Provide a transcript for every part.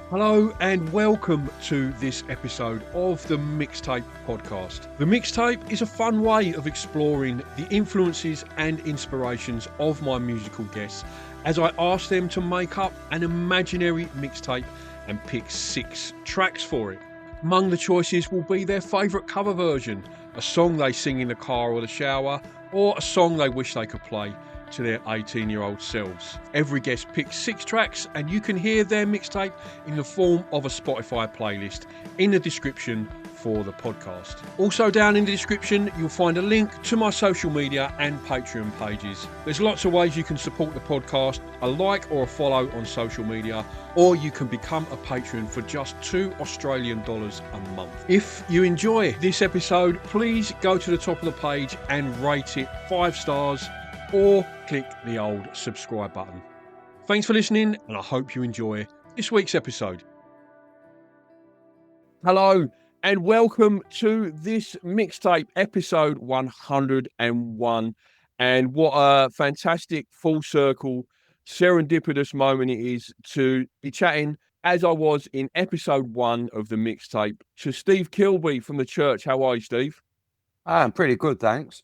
Hello and welcome to this episode of the Mixtape podcast. The Mixtape is a fun way of exploring the influences and inspirations of my musical guests as I ask them to make up an imaginary mixtape and pick 6 tracks for it. Among the choices will be their favourite cover version, a song they sing in the car or the shower, or a song they wish they could play to their 18-year-old selves. Every guest picks 6 tracks and you can hear their mixtape in the form of a Spotify playlist in the description for the podcast. Also down in the description you'll find a link to my social media and Patreon pages. There's lots of ways you can support the podcast, a like or a follow on social media, or you can become a patron for just $2 Australian a month. If you enjoy this episode, please go to the top of the page and rate it 5 stars or click the old subscribe button. Thanks for listening, and I hope you enjoy this week's episode. Hello, and welcome to this mixtape, episode 101. And what a fantastic full circle, serendipitous moment it is to be chatting, as I was in episode 1 of the mixtape, to Steve Kilbey from the church. How are you, Steve? I'm pretty good, thanks.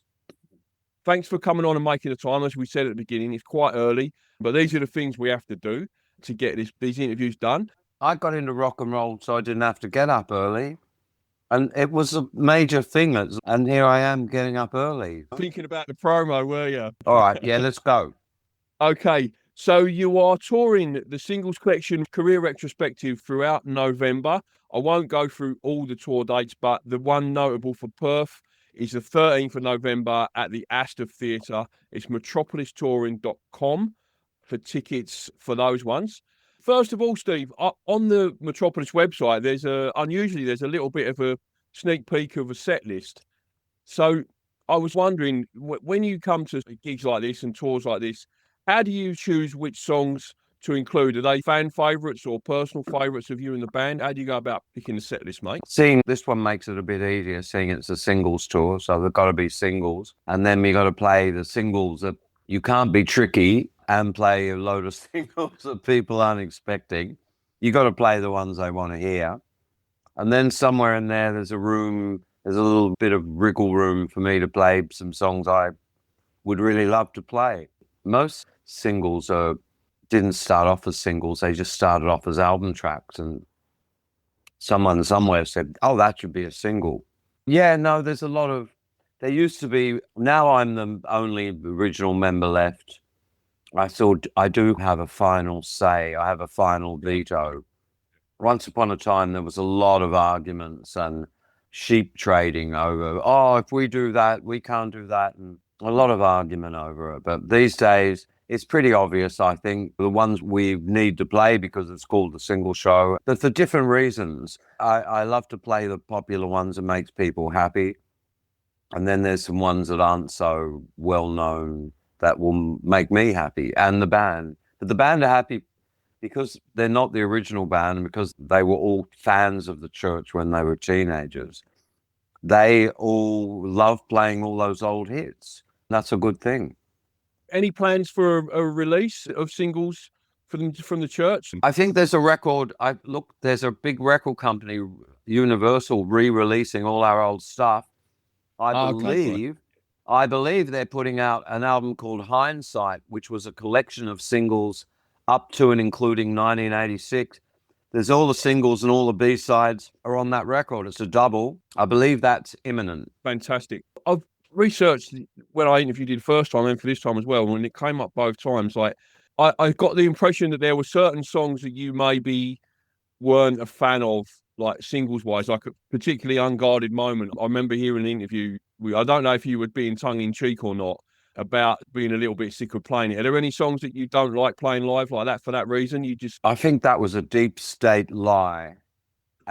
Thanks for coming on and making the time. As we said at the beginning, it's quite early, but these are the things we have to do to get these interviews done. I got into rock and roll so I didn't have to get up early. And it was a major thing. And here I am getting up early. Thinking about the promo, were you? All right, yeah, let's go. Okay, so you are touring the Singles Collection Career Retrospective throughout November. I won't go through all the tour dates, but the one notable for Perth is the 13th of November at the Astor Theatre. It's metropolistouring.com for tickets for those ones. First of all, Steve, on the Metropolis website, there's a little bit of a sneak peek of a set list. So I was wondering, when you come to gigs like this and tours like this, how do you choose which songs to include? Are they fan favourites or personal favourites of you and the band? How do you go about picking the set list, mate? Seeing this one makes it a bit easier, seeing it's a singles tour, so they've got to be singles. And then we got to play the singles that you can't be tricky and play a load of singles that people aren't expecting. You got to play the ones they want to hear. And then somewhere in there, there's a little bit of wriggle room for me to play some songs I would really love to play. Most singles didn't start off as singles, they just started off as album tracks, and someone somewhere said, oh, that should be a single. Yeah, no, there used to be, now I'm the only original member left. I thought I do have a final say, I have a final veto. Once upon a time, there was a lot of arguments and sheep trading over, oh, if we do that, we can't do that, and a lot of argument over it. But these days, it's pretty obvious, I think, the ones we need to play because it's called the single show. But for different reasons, I love to play the popular ones that makes people happy. And then there's some ones that aren't so well known that will make me happy and the band. But the band are happy because they're not the original band, because they were all fans of the church when they were teenagers. They all love playing all those old hits. That's a good thing. Any plans for a release of singles from the church? I think there's a record. There's a big record company, Universal, re-releasing all our old stuff. I believe they're putting out an album called Hindsight, which was a collection of singles up to and including 1986. There's all the singles and all the B-sides are on that record. It's a double. I believe that's imminent. Fantastic. I've researched when I interviewed you the first time and for this time as well, when it came up both times, like I got the impression that there were certain songs that you maybe weren't a fan of, like singles wise, like a particularly Unguarded Moment. I remember hearing an interview, I don't know if you were being tongue in cheek or not, about being a little bit sick of playing it. Are there any songs that you don't like playing live like that for that reason? I think that was a deep state lie.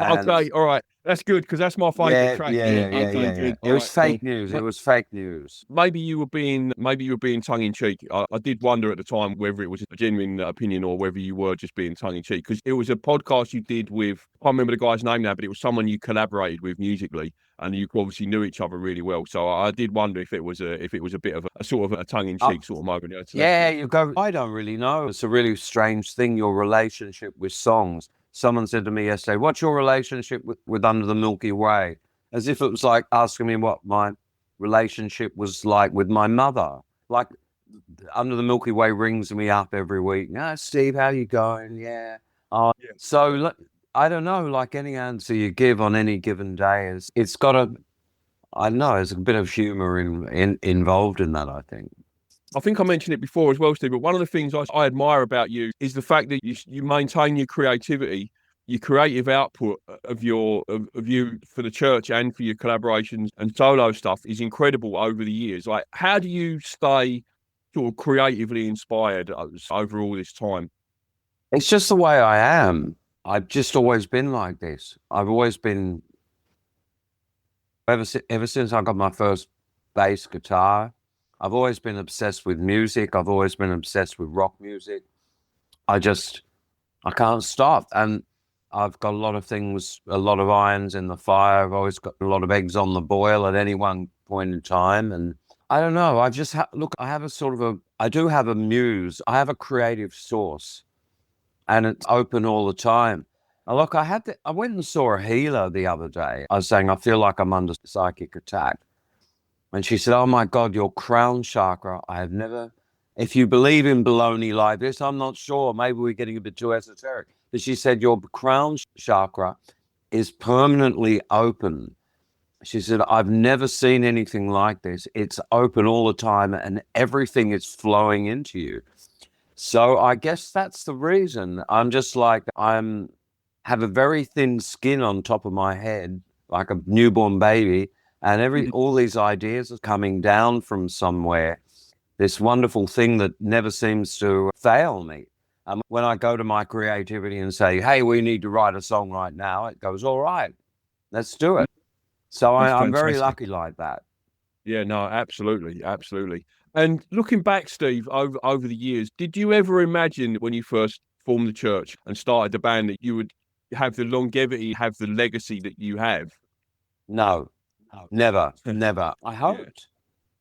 Okay, all right. That's good, because that's my favourite track. Yeah. It was fake news. It was fake news. Maybe you were being tongue in cheek. I did wonder at the time whether it was a genuine opinion or whether you were just being tongue in cheek, because it was a podcast you did with, I can't remember the guy's name now, but it was someone you collaborated with musically, and you obviously knew each other really well. So I did wonder if it was a bit of a sort of a tongue in cheek sort of moment. Yeah, you go. I don't really know. It's a really strange thing, your relationship with songs. Someone said to me yesterday, what's your relationship with Under the Milky Way? As if it was like asking me what my relationship was like with my mother. Like, Under the Milky Way rings me up every week. No, Steve, how you going? Yeah. Yeah. So I don't know, like any answer you give on any given day it's got I don't know, there's a bit of humor involved in that, I think. I think I mentioned it before as well, Steve, but one of the things I admire about you is the fact that you maintain your creativity, your creative output of you for the church and for your collaborations and solo stuff is incredible over the years. Like, how do you stay sort of creatively inspired over all this time? It's just the way I am. I've just always been like this. I've always been, ever since I got my first bass guitar, I've always been obsessed with music. I've always been obsessed with rock music. I can't stop. And I've got a lot of things, a lot of irons in the fire. I've always got a lot of eggs on the boil at any one point in time. And I don't know, I just look, I have I do have a muse. I have a creative source and it's open all the time. Now, look, I went and saw a healer the other day. I was saying, I feel like I'm under psychic attack. And she said, oh my God, your crown chakra, if you believe in baloney like this, I'm not sure, maybe we're getting a bit too esoteric. But she said, your crown chakra is permanently open. She said, I've never seen anything like this. It's open all the time and everything is flowing into you. So I guess that's the reason. I'm just like, have a very thin skin on top of my head, like a newborn baby. And all these ideas are coming down from somewhere. This wonderful thing that never seems to fail me. When I go to my creativity and say, hey, we need to write a song right now, it goes, all right, let's do it. So I'm very lucky like that. Yeah, no, absolutely, absolutely. And looking back, Steve, over the years, did you ever imagine when you first formed the church and started the band that you would have the longevity, have the legacy that you have? No, never, never. I hoped. Yeah.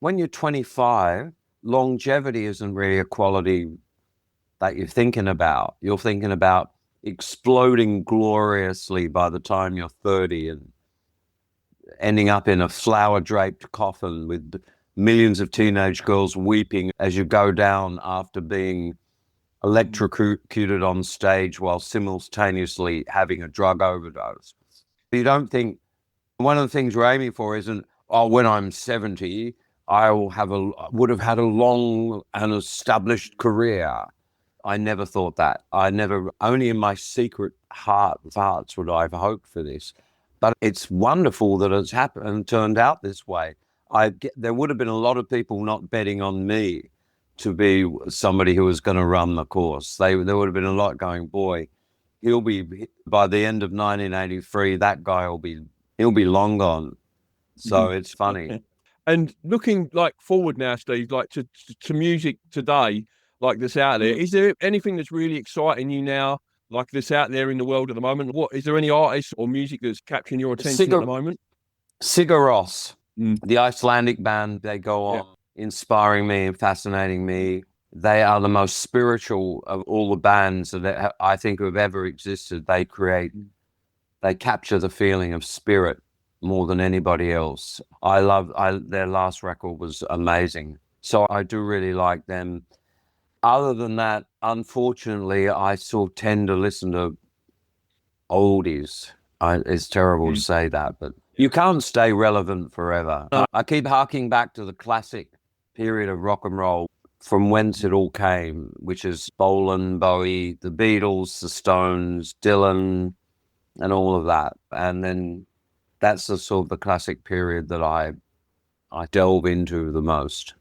When you're 25, longevity isn't really a quality that you're thinking about. You're thinking about exploding gloriously by the time you're 30 and ending up in a flower-draped coffin with millions of teenage girls weeping as you go down after being electrocuted on stage while simultaneously having a drug overdose. You don't think, one of the things we're aiming for isn't, oh, when I'm 70, I would have had a long and established career. I never thought that. Only in my secret heart of hearts would I have hoped for this. But it's wonderful that it's happened and turned out this way. There would have been a lot of people not betting on me to be somebody who was going to run the course. There would have been a lot going, boy, by the end of 1983, that guy he'll be long gone. So it's funny. And looking like forward now, Steve, like to music today, like that's out there, is there anything that's really exciting you now, like that's out there in the world at the moment? Is there any artists or music that's capturing your attention at the moment? Sigur Rós, the Icelandic band, they go on inspiring me and fascinating me. They are the most spiritual of all the bands that I think have ever existed. They capture the feeling of spirit more than anybody else. Their last record was amazing. So I do really like them. Other than that, unfortunately, I still tend to listen to oldies. It's terrible to say that, but you can't stay relevant forever. I keep harking back to the classic period of rock and roll from whence it all came, which is Bolan, Bowie, the Beatles, the Stones, Dylan, and all of that. And then that's the sort of the classic period that I delve into the most.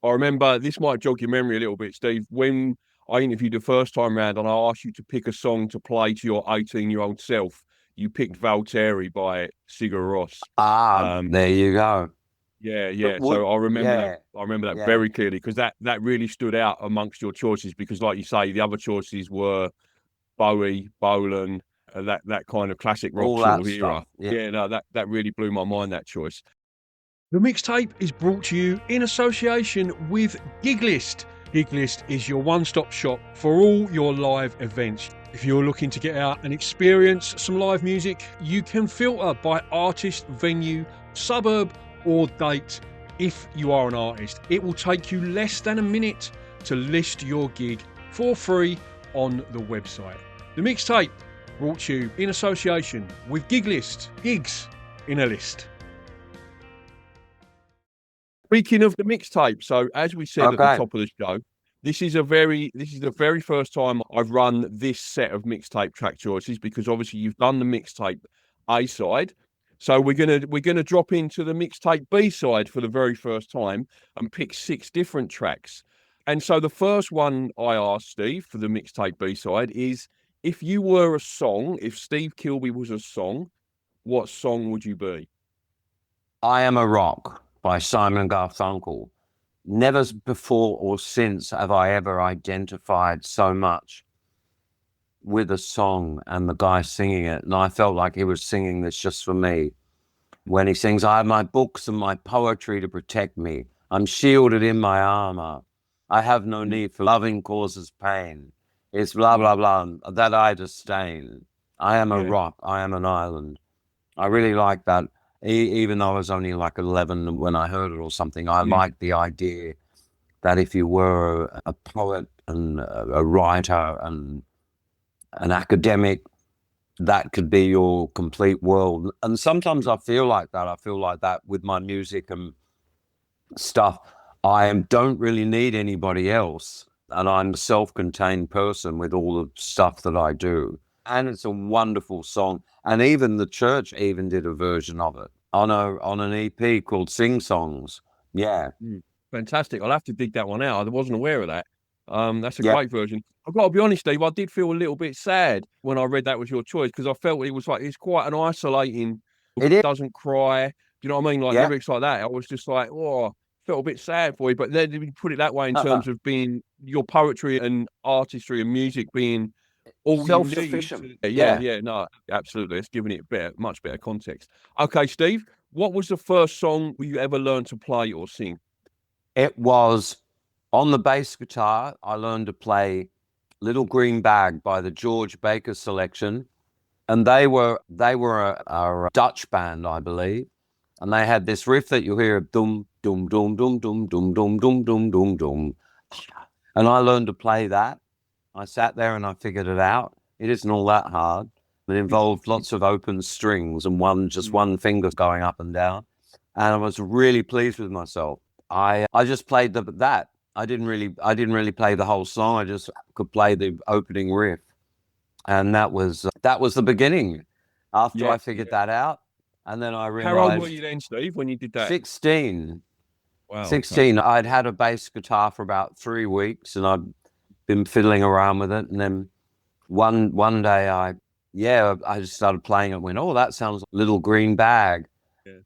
I remember, this might jog your memory a little bit, Steve, when I interviewed the first time round and I asked you to pick a song to play to your 18-year-old self, you picked Valtteri by Sigur Rós. There you go. Yeah. So I remember that very clearly, because that really stood out amongst your choices, because like you say, the other choices were Bowie, Bolan, that kind of classic rock all sort of era. That really blew my mind, that choice. The Mixtape is brought to you in association with Giglist. Giglist is your one-stop shop for all your live events. If you're looking to get out and experience some live music, you can filter by artist, venue, suburb, or date. If you are an artist, it will take you less than a minute to list your gig for free on the website. The Mixtape, brought to you in association with Gig List, gigs in a list. Speaking of the Mixtape, so as we said at the top of the show, this is the very first time I've run this set of mixtape track choices, because obviously you've done the mixtape A side. So we're gonna drop into the mixtape B side for the very first time and pick 6 different tracks. And so the first one I asked Steve for the mixtape B side is, if you were a song, if Steve Kilbey was a song, what song would you be? I Am a Rock by Simon and Garfunkel. Never before or since have I ever identified so much with a song and the guy singing it. And I felt like he was singing this just for me. When he sings, I have my books and my poetry to protect me. I'm shielded in my armor. I have no need for loving causes pain. It's blah, blah, blah, that I disdain. I am a rock. I am an island. I really like that. Even though I was only like 11 when I heard it or something, I liked the idea that if you were a poet and a writer and an academic, that could be your complete world. And sometimes I feel like that. I feel like that with my music and stuff. I don't really need anybody else. And I'm a self-contained person with all the stuff that I do. And it's a wonderful song. And even the church even did a version of it on an EP called Sing Songs. Yeah. Fantastic. I'll have to dig that one out. I wasn't aware of that. That's a great version. I've got to be honest, Steve, I did feel a little bit sad when I read that was your choice, because I felt it's quite an isolating, It doesn't cry. Do you know what I mean? Like lyrics like that. I was just like, oh, felt a bit sad for you. But then you put it that way in terms of being your poetry and artistry and music being all self-sufficient. No, absolutely. It's giving it much better context. Okay, Steve, what was the first song you ever learned to play or sing? It was on the bass guitar. I learned to play Little Green Bag by the George Baker Selection. And they were a Dutch band, I believe. And they had this riff that you hear, dum, dum, dum, dum, dum, dum, dum, dum, dum, dum, dum. And I learned to play that. I sat there and I figured it out. It isn't all that hard. It involved lots of open strings and one finger going up and down. And I was really pleased with myself. I just played that. I didn't really play the whole song. I just could play the opening riff. And that was the beginning. After I figured that out, and then I realized. How old were you then, Steve, when you did that? 16. Wow. 16. Okay. I'd had a bass guitar for about 3 weeks, and I'd been fiddling around with it. And then one day I just started playing it and went, oh, that sounds like Little Green Bag,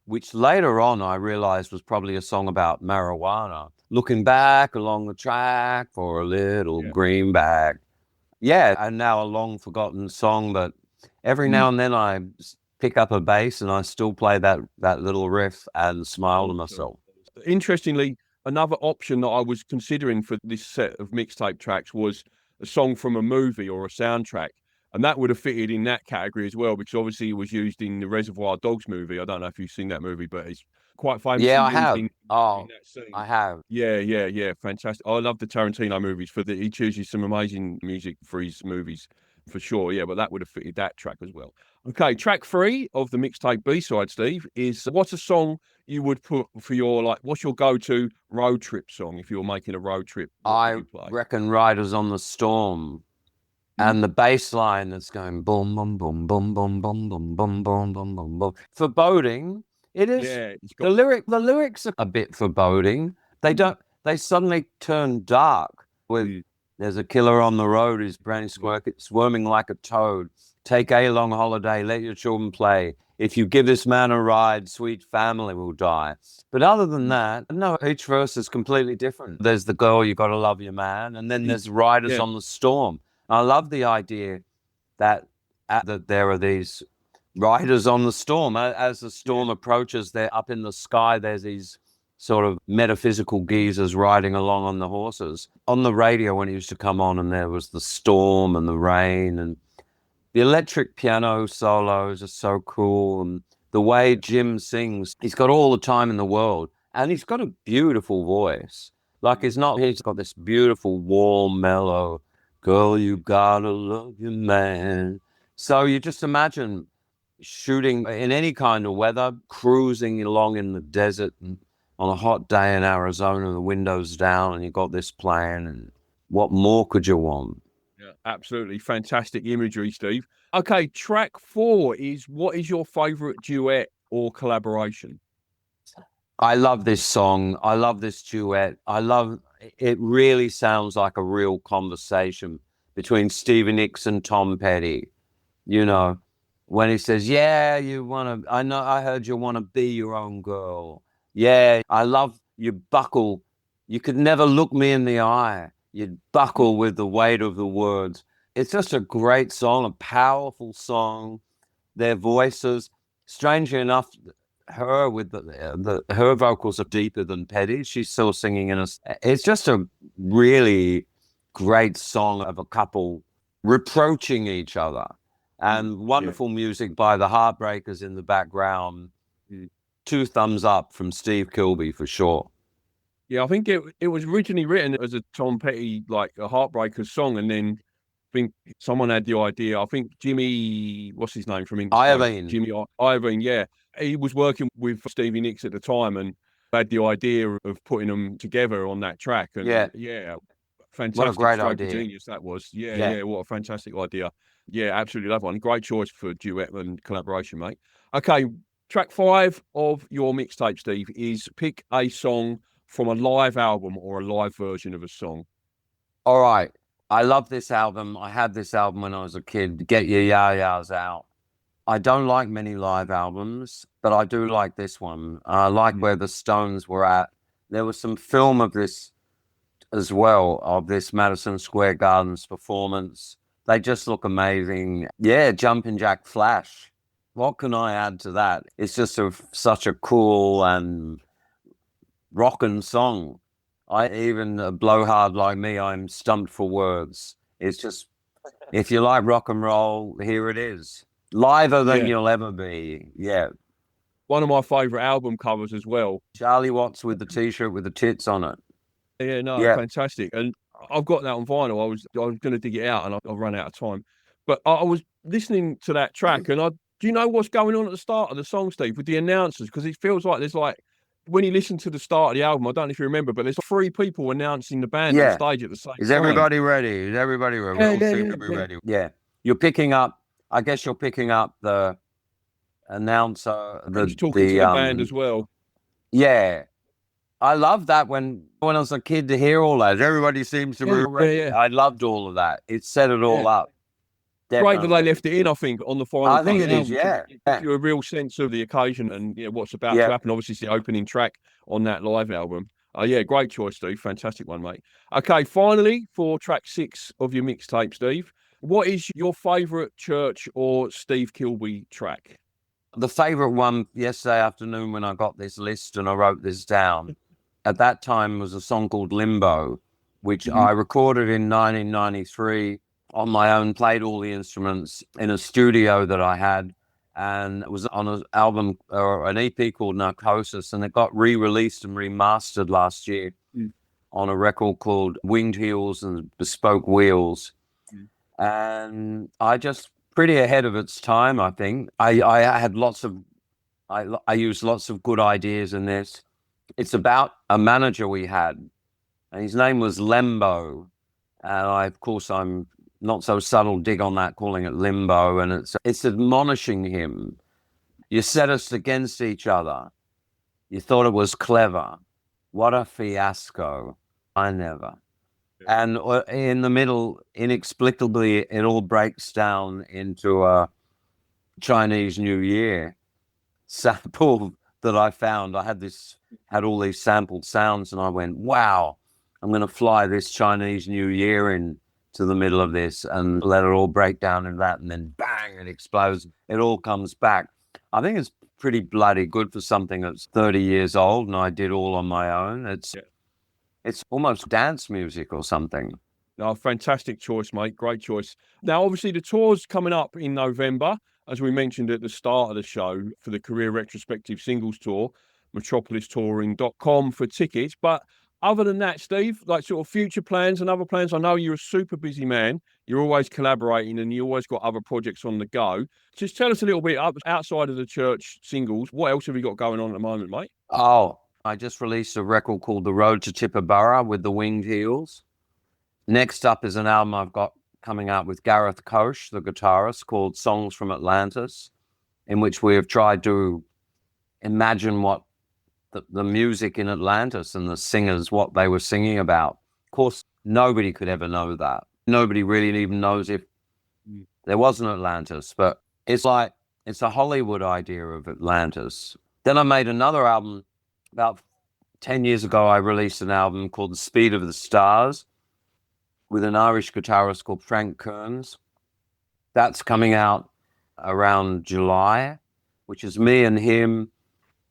which later on I realized was probably a song about marijuana. Looking back along the track for a little green bag. Yeah, and now a long forgotten song, but every now and then I pick up a bass and I still play that little riff and smile to myself. Interestingly, another option that I was considering for this set of mixtape tracks was a song from a movie or a soundtrack. And that would have fitted in that category as well, because obviously it was used in the Reservoir Dogs movie. I don't know if you've seen that movie, but it's quite famous. Yeah, I have. In that scene. I have. Yeah. Fantastic. I love the Tarantino movies. He chooses some amazing music for his movies, for sure. Yeah, but that would have fitted that track as well. Okay, track 3 of the mixtape B-side, Steve, is what's a song you would put for your, what's your go-to road trip song if you're making a road trip? I reckon Riders on the Storm. And the bass line that's going boom, boom, boom, boom, boom, boom, boom, boom, boom, boom, boom, boom. Foreboding. It is. Yeah, the lyrics are a bit foreboding. They suddenly turn dark with there's a killer on the road whose brain is squirming like a toad. Take a long holiday, let your children play. If you give this man a ride, sweet family will die. But other than that, no, each verse is completely different. There's the girl, you got to love your man. And then there's Riders on the Storm. I love the idea that there are these riders on the storm. As the storm approaches, they're up in the sky. There's these sort of metaphysical geezers riding along on the horses. On the radio when it used to come on and there was the storm and the rain, and the electric piano solos are so cool. And the way Jim sings, he's got all the time in the world. And he's got a beautiful voice. Like he's got this beautiful, warm, mellow, girl, you gotta love your man. So you just imagine shooting in any kind of weather, cruising along in the desert and on a hot day in Arizona, the windows down, and you got this playing, and what more could you want? Yeah, absolutely fantastic imagery, Steve. Okay, track 4 is, what is your favourite duet or collaboration? I love this song. I love this duet. It really sounds like a real conversation between Stevie Nicks and Tom Petty. You know, when he says, yeah, I heard you want to be your own girl. Yeah, I love you buckle. You could never look me in the eye. You'd buckle with the weight of the words. It's just a great song, a powerful song. Their voices, strangely enough, her with her vocals are deeper than Petty's. She's still singing in us. It's just a really great song of a couple reproaching each other, and wonderful music by the Heartbreakers in the background. 2 thumbs up from Steve Kilbey for sure. Yeah, I think it was originally written as a Tom Petty, like a Heartbreakers song, and then I think someone had the idea. I think Jimmy, what's his name from England? Jimmy Iovine, yeah. He was working with Stevie Nicks at the time and had the idea of putting them together on that track. And yeah, fantastic. What a great idea. Genius that was. Yeah, what a fantastic idea. Yeah, absolutely love one. Great choice for duet and collaboration, mate. Okay, track 5 of your mixtape, Steve, is pick a song from a live album or a live version of a song. All right. I love this album. I had this album when I was a kid. Get Your Ya-Ya's Out. I don't like many live albums, but I do like this one. I like where the Stones were at. There was some film of this as well, of this Madison Square Gardens performance. They just look amazing. Yeah, Jumpin' Jack Flash. What can I add to that? It's just such a cool and rockin' song. Even a blowhard like me, I'm stumped for words. It's just, if you like rock and roll, here it is. Liver than you'll ever be. Yeah. One of my favourite album covers as well. Charlie Watts with the T-shirt with the tits on it. Yeah, fantastic. And I've got that on vinyl. I was going to dig it out and I've run out of time. But I was listening to that track and do you know what's going on at the start of the song, Steve, with the announcers? Because it feels like there's like, when you listen to the start of the album, I don't know if you remember, but there's 3 people announcing the band on stage at the same time. Is everybody ready? Is everybody ready? We all seem to be ready. Yeah. You're picking up the announcer. He's talking to the band as well. Yeah. I love that when I was a kid to hear all that. Everybody seems to be ready. I loved all of that. It set it all up. Definitely. Great that they left it in, I think, on the final. I think it is, Gives you a real sense of the occasion and what's about to happen. Obviously, it's the opening track on that live album. Great choice, Steve. Fantastic one, mate. Okay, finally, for track 6 of your mixtape, Steve, what is your favourite Church or Steve Kilbey track? The favourite one yesterday afternoon when I got this list and I wrote this down, at that time was a song called Limbo, which I recorded in 1993 on my own, played all the instruments in a studio that I had, and it was on an album or an EP called Narcosis, and it got re-released and remastered last year on a record called Winged Heels and Bespoke Wheels. And I just pretty ahead of its time, I think. I had I used lots of good ideas in this. It's about a manager we had, and his name was Lembo. And I'm not so subtle dig on that, calling it Limbo, and it's admonishing him. You set us against each other. You thought it was clever. What a fiasco. I never. And in the middle, inexplicably, it all breaks down into a Chinese New Year sample that I found. I had all these sampled sounds, and I went, wow, I'm going to fly this Chinese New Year in to the middle of this and let it all break down in that, and then bang, it explodes. It all comes back. I think it's pretty bloody good for something that's 30 years old, and I did all on my own. It's almost dance music or something. No, fantastic choice, mate. Great choice. Now, obviously, the tour's coming up in November, as we mentioned at the start of the show, for the Career Retrospective Singles Tour, metropolistouring.com for tickets. But other than that, Steve, like sort of future plans and other plans, I know you're a super busy man. You're always collaborating and you always got other projects on the go. Just tell us a little bit outside of the church singles. What else have you got going on at the moment, mate? Oh, I just released a record called The Road to Tippabara with the Winged Heels. Next up is an album I've got coming out with Gareth Koch, the guitarist, called Songs from Atlantis, in which we have tried to imagine what the music in Atlantis and the singers, what they were singing about. Of course, nobody could ever know that. Nobody really even knows if there was an Atlantis, but it's a Hollywood idea of Atlantis. Then I made another album about 10 years ago. I released an album called The Speed of the Stars with an Irish guitarist called Frank Kearns. That's coming out around July, which is me and him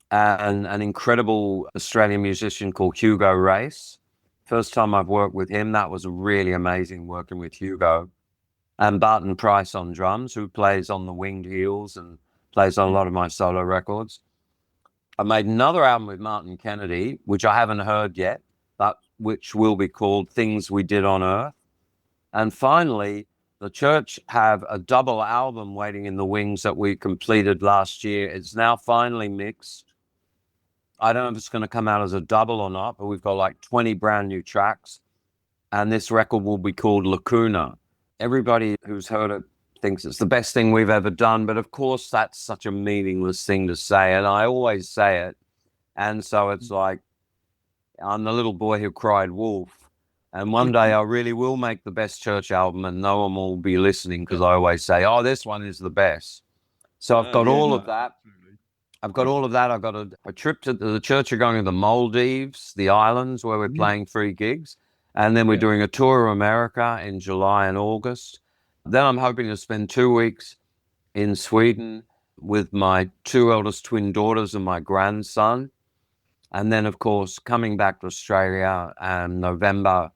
and an incredible Australian musician called Hugo Race. First time I've worked with him, that was really amazing working with Hugo. And Barton Price on drums, who plays on the Winged Heels and plays on a lot of my solo records. I made another album with Martin Kennedy, which I haven't heard yet, but which will be called Things We Did on Earth. And finally, the church have a double album waiting in the wings that we completed last year. It's now finally mixed. I don't know if it's going to come out as a double or not, but we've got like 20 brand new tracks. And this record will be called Lacuna. Everybody who's heard it thinks it's the best thing we've ever done. But of course, that's such a meaningless thing to say. And I always say it. And so it's like, I'm the little boy who cried wolf. And one day I really will make the best church album and no one will be listening because I always say, oh, this one is the best. So I've got all of that. I've got all of that. I've got a trip to the church. Are going to the Maldives, the islands where we're playing 3 gigs. And then we're doing a tour of America in July and August. Then I'm hoping to spend 2 weeks in Sweden with my 2 eldest twin daughters and my grandson. And then, of course, coming back to Australia in November,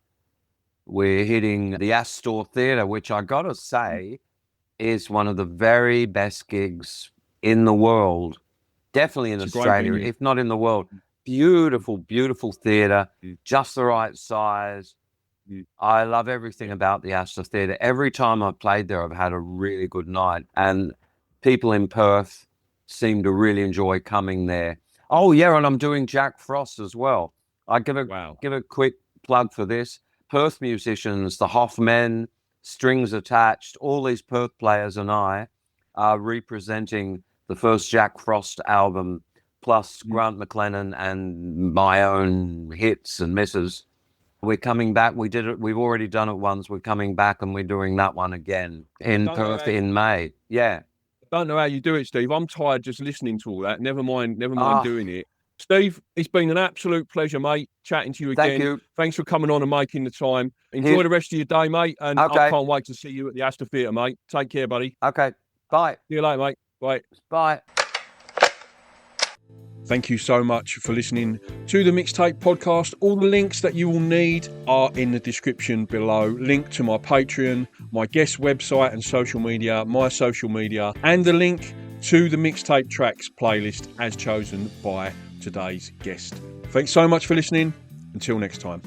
we're hitting the Astor Theatre, which I got to say is one of the very best gigs in the world. Definitely in Australia, if not in the world. Beautiful, beautiful theatre, just the right size. I love everything about the Astor Theatre. Every time I've played there, I've had a really good night. And people in Perth seem to really enjoy coming there. Oh, yeah, and I'm doing Jack Frost as well. I give a quick plug for this. Perth musicians, the Hoffmen, Strings Attached, all these Perth players and I are representing the first Jack Frost album, plus Grant McLennan and my own hits and misses. We're coming back. We did it. We've already done it once. We're coming back and we're doing that one again in Perth in May. Yeah. I don't know how you do it, Steve. I'm tired just listening to all that. Never mind doing it. Steve, it's been an absolute pleasure, mate, chatting to you again. Thank you. Thanks for coming on and making the time. Enjoy the rest of your day, mate. And I can't wait to see you at the Astor Theatre, mate. Take care, buddy. Okay. Bye. See you later, mate. Bye. Bye. Thank you so much for listening to the Mixtape podcast. All the links that you will need are in the description below. Link to my Patreon, my guest website and social media, my social media, and the link to the Mixtape tracks playlist as chosen by today's guest. Thanks so much for listening. Until next time.